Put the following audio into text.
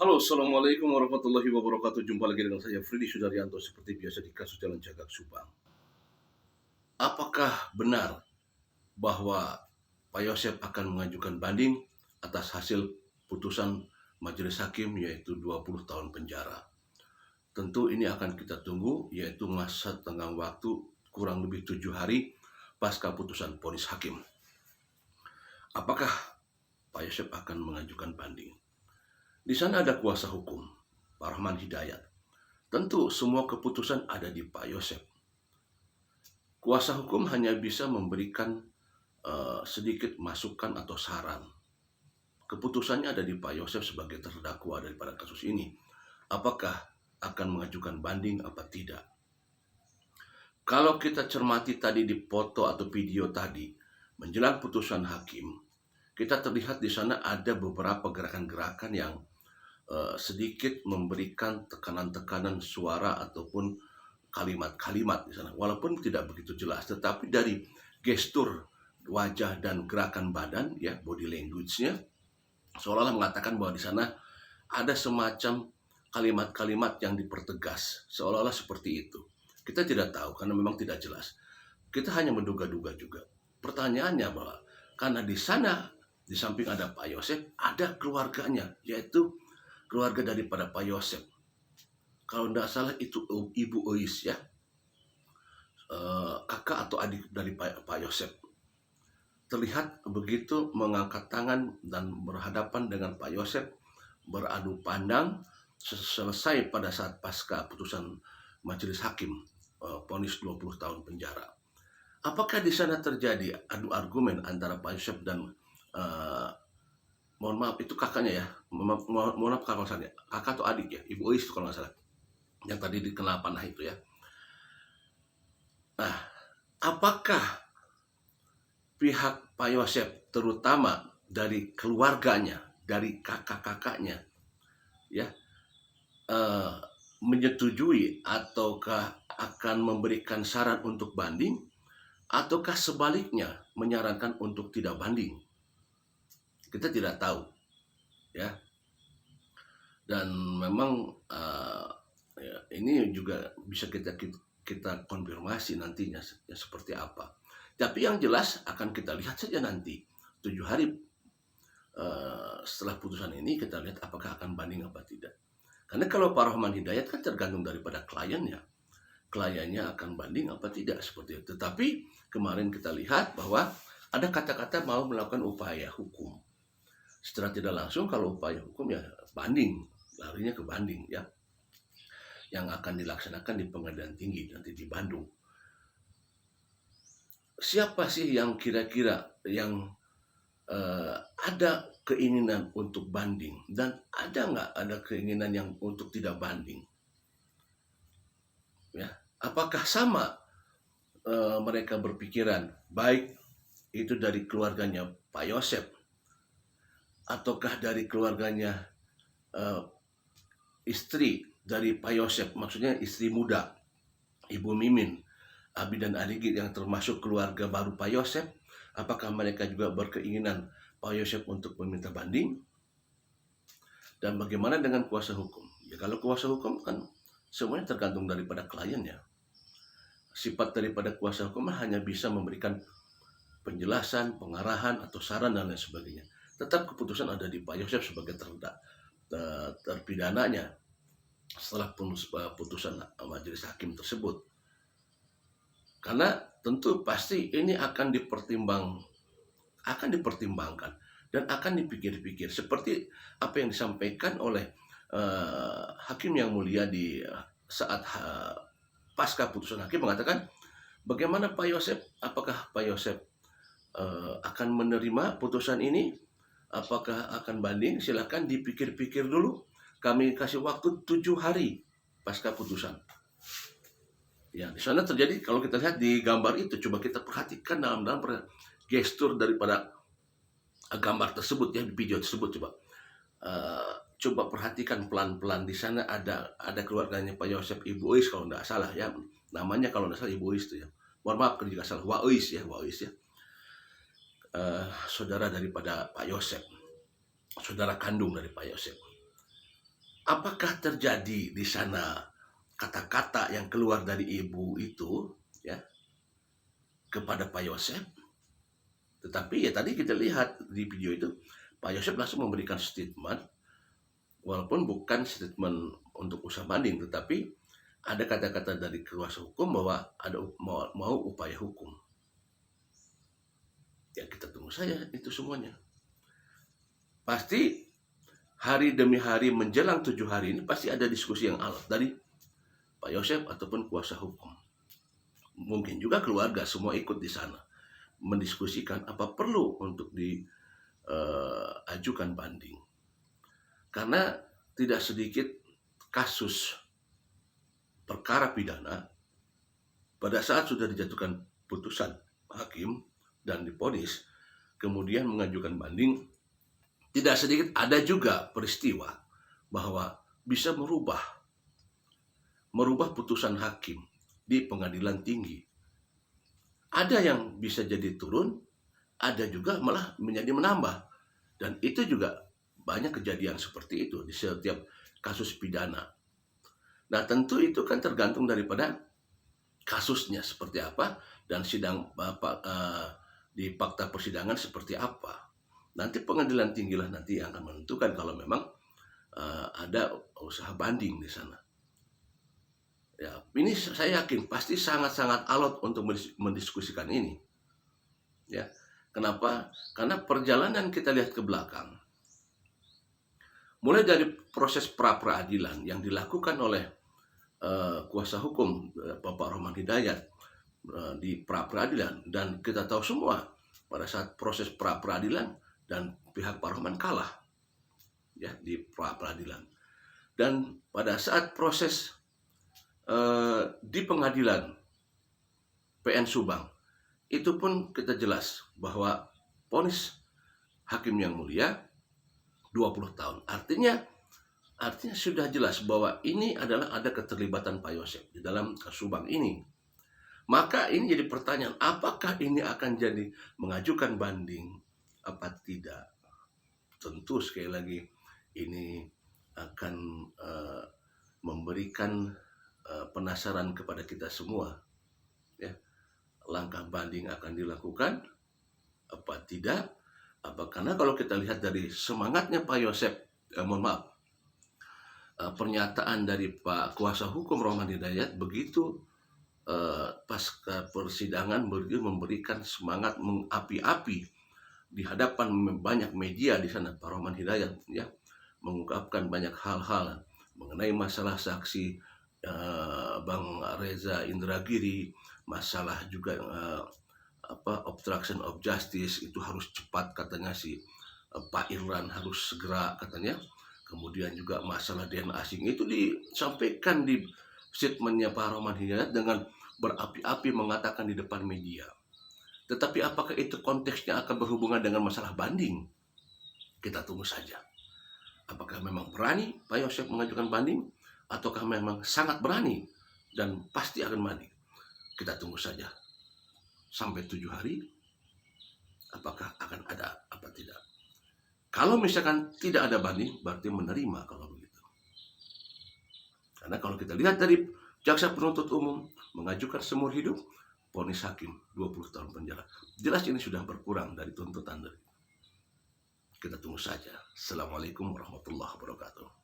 Halo, Assalamualaikum warahmatullahi wabarakatuh. Jumpa lagi dengan saya, Freddy Sudaryanto, seperti biasa di kasus Jalan Cagak Subang. Apakah benar bahwa Pak Yosep akan mengajukan banding atas hasil putusan majelis hakim, yaitu 20 tahun penjara? Tentu ini akan kita tunggu, yaitu masa tenggang waktu kurang lebih 7 hari pasca putusan vonis hakim. Apakah Pak Yosep akan mengajukan banding? Di sana ada kuasa hukum, Pak Rahman Hidayat. Tentu semua keputusan ada di Pak Yosep. Kuasa hukum hanya bisa memberikan sedikit masukan atau saran. Keputusannya ada di Pak Yosep sebagai terdakwa daripada kasus ini. Apakah akan mengajukan banding apa tidak? Kalau kita cermati tadi di foto atau video tadi, menjelang putusan hakim, kita terlihat di sana ada beberapa gerakan-gerakan yang sedikit memberikan tekanan-tekanan suara ataupun kalimat-kalimat di sana, walaupun tidak begitu jelas, tetapi dari gestur wajah dan gerakan badan, ya, body language-nya, seolah-olah mengatakan bahwa di sana ada semacam kalimat-kalimat yang dipertegas, seolah-olah seperti itu. Kita tidak tahu karena memang tidak jelas. Kita hanya menduga-duga juga. Pertanyaannya bahwa karena di sana di samping ada Pak Yosep, ada keluarganya, yaitu keluarga daripada Pak Yosep. Kalau tidak salah itu Ibu Ois, ya, kakak atau adik dari Pak Yosep. Terlihat begitu mengangkat tangan dan berhadapan dengan Pak Yosep, beradu pandang selesai pada saat pasca putusan majelis hakim vonis 20 tahun penjara. Apakah di sana terjadi adu argumen antara Pak Yosep dan mohon maaf itu kakaknya, ya, mohon maaf kalau salah, kakak atau adik, ya, Ibu Ois kalau nggak salah, yang tadi dikenal panah itu, ya. Nah, apakah pihak Pak Yosep, terutama dari keluarganya, dari kakak-kakaknya, ya, menyetujui ataukah akan memberikan saran untuk banding, ataukah sebaliknya menyarankan untuk tidak banding? Kita tidak tahu, ya. Dan memang ya, ini juga bisa kita konfirmasi nantinya ya, seperti apa. Tapi yang jelas akan kita lihat saja nanti 7 hari setelah putusan ini, kita lihat apakah akan banding apa tidak. Karena kalau Pak Rahman Hidayat kan tergantung daripada kliennya akan banding apa tidak, seperti itu. Tetapi kemarin kita lihat bahwa ada kata-kata mau melakukan upaya hukum. Secara tidak langsung kalau upaya hukum, ya, banding, larinya ke banding, ya, yang akan dilaksanakan di Pengadilan Tinggi nanti di Bandung. Siapa sih yang kira-kira yang ada keinginan untuk banding, dan ada nggak ada keinginan yang untuk tidak banding, ya? Apakah sama mereka berpikiran, baik itu dari keluarganya Pak Yosep ataukah dari keluarganya istri dari Pak Yosep, maksudnya istri muda Ibu Mimin, Abi dan Adigit, yang termasuk keluarga baru Pak Yosep. Apakah mereka juga berkeinginan Pak Yosep untuk meminta banding? Dan bagaimana dengan kuasa hukum? Ya, kalau kuasa hukum kan semuanya tergantung daripada kliennya. Sifat daripada kuasa hukum hanya bisa memberikan penjelasan, pengarahan, atau saran dan lain sebagainya. Tetap keputusan ada di Pak Yosep sebagai terpidananya setelah putusan majelis hakim tersebut. Karena tentu pasti ini akan dipertimbangkan dan akan dipikir-pikir, seperti apa yang disampaikan oleh hakim yang mulia di saat pasca putusan hakim, mengatakan bagaimana Pak Yosep, apakah Pak Yosep akan menerima putusan ini, apakah akan banding, silakan dipikir-pikir dulu, kami kasih waktu 7 hari pasca putusan. Ya, di sana terjadi, kalau kita lihat di gambar itu, coba kita perhatikan dalam gestur daripada gambar tersebut, ya, di video tersebut, coba perhatikan pelan-pelan. Di sana ada keluarganya Pak Yosep, Ibu Ois kalau tidak salah, ya, namanya kalau tidak salah Ibu Ois itu, ya. Mohon maaf kalau jika salah, Wa'ois, ya, saudara daripada Pak Yosep, saudara kandung dari Pak Yosep. apakah terjadi di sana kata-kata yang keluar dari ibu itu ya kepada Pak Yosef? Tetapi ya tadi kita lihat di video itu Pak Yosef langsung memberikan statement, walaupun bukan statement untuk usaha banding, tetapi ada kata-kata dari kuasa hukum bahwa ada mau upaya hukum. Ya kita tunggu saja itu semuanya. Pasti hari demi hari menjelang 7 hari ini pasti ada diskusi yang alot dari Pak Yosef ataupun kuasa hukum. Mungkin juga keluarga semua ikut di sana mendiskusikan apa perlu untuk diajukan banding. Karena tidak sedikit kasus perkara pidana pada saat sudah dijatuhkan putusan hakim dan divonis, kemudian mengajukan banding, tidak sedikit ada juga peristiwa bahwa bisa merubah putusan hakim di pengadilan tinggi. Ada yang bisa jadi turun, ada juga malah menjadi menambah. Dan itu juga banyak kejadian seperti itu di setiap kasus pidana. Nah tentu itu kan tergantung daripada kasusnya seperti apa dan sidang di fakta persidangan seperti apa. Nanti pengadilan tinggilah nanti yang akan menentukan kalau memang ada usaha banding di sana. Ya, ini saya yakin pasti sangat-sangat alot untuk mendiskusikan ini. Ya, kenapa? Karena perjalanan kita lihat ke belakang, mulai dari proses pra-peradilan yang dilakukan oleh kuasa hukum Bapak Rohman Hidayat di pra-peradilan, dan kita tahu semua pada saat proses pra-peradilan dan pihak Pak Rohman kalah ya di pra-peradilan, dan pada saat proses di pengadilan PN Subang itu pun kita jelas bahwa vonis hakim yang mulia 20 tahun. Artinya sudah jelas bahwa ini adalah ada keterlibatan Pak Yosef di dalam Subang ini. Maka ini jadi pertanyaan, apakah ini akan jadi mengajukan banding apa tidak? Tentu sekali lagi ini akan memberikan penasaran kepada kita semua. Ya, langkah banding akan dilakukan apa tidak? Karena kalau kita lihat dari semangatnya Pak Yosef, pernyataan dari Pak kuasa hukum Rohman Hidayat begitu pasca persidangan begitu memberikan semangat mengapi-api di hadapan banyak media di sana. Pak Rohman Hidayat ya mengungkapkan banyak hal-hal mengenai masalah saksi Bang Reza Indragiri, masalah juga obstruction of justice itu harus cepat katanya si Pak Irlan harus segera katanya. Kemudian juga masalah DNA asing itu disampaikan di statementnya Pak Rohman Hidayat dengan berapi-api mengatakan di depan media. Tetapi apakah itu konteksnya akan berhubungan dengan masalah banding? Kita tunggu saja. Apakah memang berani Pak Yosef mengajukan banding? Ataukah memang sangat berani dan pasti akan banding? Kita tunggu saja. Sampai 7 hari, apakah akan ada apa tidak? Kalau misalkan tidak ada banding, berarti menerima kalau begitu. Karena kalau kita lihat dari jaksa penuntut umum mengajukan seumur hidup, vonis hakim 20 tahun penjara. Jelas ini sudah berkurang dari tuntutan dari. Kita tunggu saja. Assalamualaikum warahmatullahi wabarakatuh.